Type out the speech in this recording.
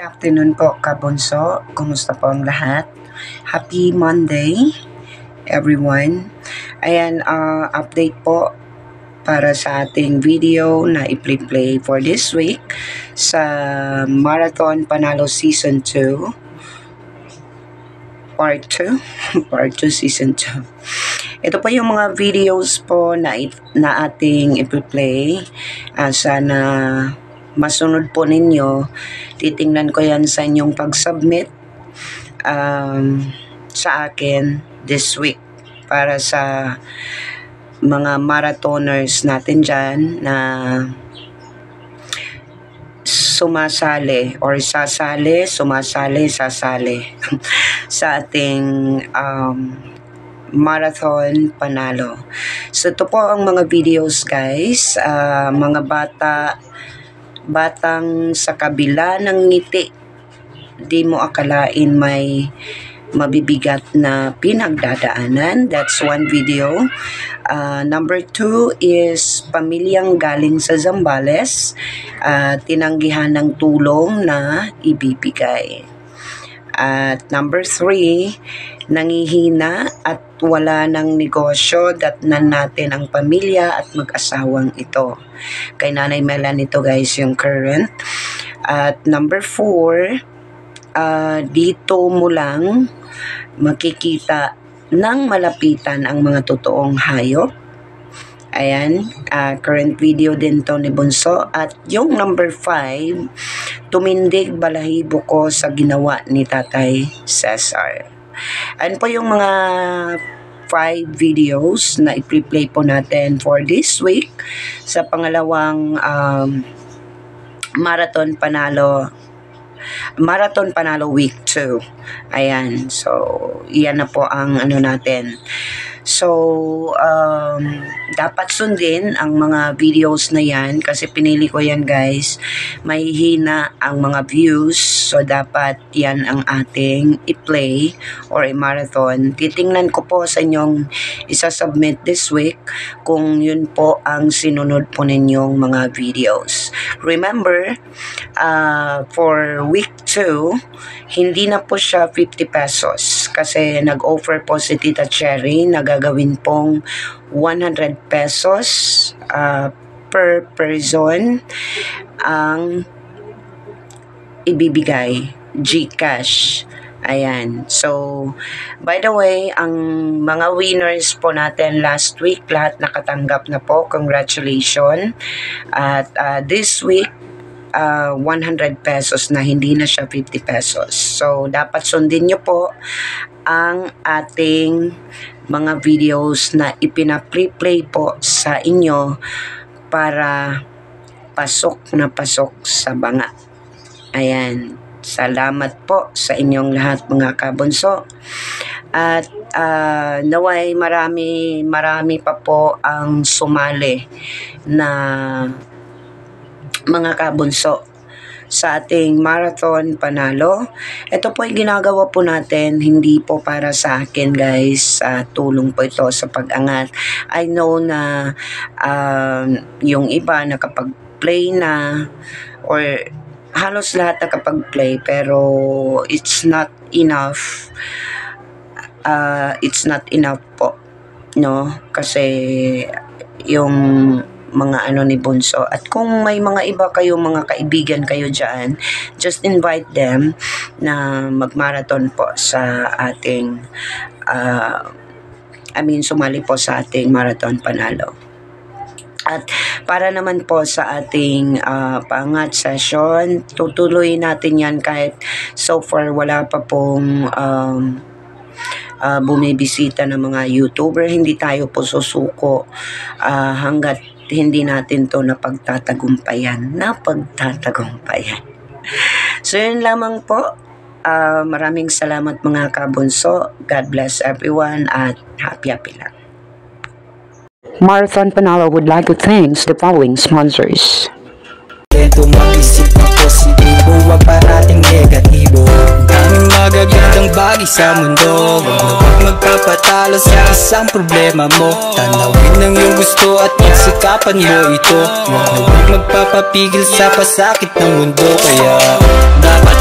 Good afternoon po, Kabunso. Kumusta po ang lahat? Happy Monday, everyone. Ayan, update po para sa ating video na i-play for this week sa Marathon Panalo Season 2 Part 2 Part 2 Season 2. Ito po yung mga videos po na ating i-play. Sana masunod po ninyo. Titingnan ko yan sa inyong pag-submit sa akin this week para sa mga marathoners natin dyan na sumasali sa ating Marathon Panalo. So ito po ang mga videos, guys. Mga batang sa kabila ng ngiti, di mo akalain may mabibigat na pinagdadaanan. That's one video. Number 2 is pamilyang galing sa Zambales, tinanggihan ng tulong na ibibigay. At number 3, nangihina at wala ng negosyo, datnan natin ang pamilya at mag-asawang ito. Kay Nanay Melanie ito, guys, yung current. At number 4, dito mo lang makikita ng malapitan ang mga totoong hayop. Ayan, current video din to ni Bunso. At yung number 5, tumindig balahibo ko sa ginawa ni Tatay Cesar. Ayan po yung mga 5 videos na i-play po natin for this week sa pangalawang Marathon Panalo Week 2. Ayan, so iyan na po ang ano natin. So, dapat sundin ang mga videos na yan kasi pinili ko yan, guys. Mahihina ang mga views, so dapat yan ang ating i-play or i-marathon. Titingnan ko po sa inyong isa-submit this week kung yun po ang sinunod po ninyong mga videos. Remember, for week 2, hindi na po siya 50 pesos kasi nag-offer po si Tita Cherry na gagawin pong 100 pesos per person ang ibibigay, GCash. Ayan. So, by the way, ang mga winners po natin last week, lahat nakatanggap na po. Congratulations. At this week, 100 pesos na, hindi na siya 50 pesos. So, dapat sundin nyo po ang ating mga videos na ipina-play po sa inyo para pasok na pasok sa banga. Ayan. Salamat po sa inyong lahat, mga kabunso. At naway marami pa po ang sumali na mga kabunso sa ating Marathon Panalo. Ito po yung ginagawa po natin, hindi po para sa akin, guys. Tulong po ito sa pag-angat. I know na yung iba nakapag-play na or halos lahat nakapag-play, pero it's not enough. It's not enough po, no? Kasi yung mga ano ni Bunso. At kung may mga iba kayo, mga kaibigan kayo dyan, just invite them na mag-marathon po sa ating sumali po sa ating Marathon Panalo. At para naman po sa ating pangat session, tutuloy natin yan kahit so far wala pa pong bumibisita ng mga YouTuber. Hindi tayo po susuko hanggat hindi natin to napagtatagumpayan. So yun lamang po. Maraming salamat, mga kabunso. God bless everyone at happy lang. Marathon Panalo would like to thank the following sponsors. Ito mag-isip ng positibo, wag parating negatibo. Daming magagandang bagay sa mundo, wag magpapatalo sa isang problema mo. Tanawin ang iyong gusto at pagsikapan mo ito. Wag magpapapigil sa pasakit ng mundo. Kaya dapat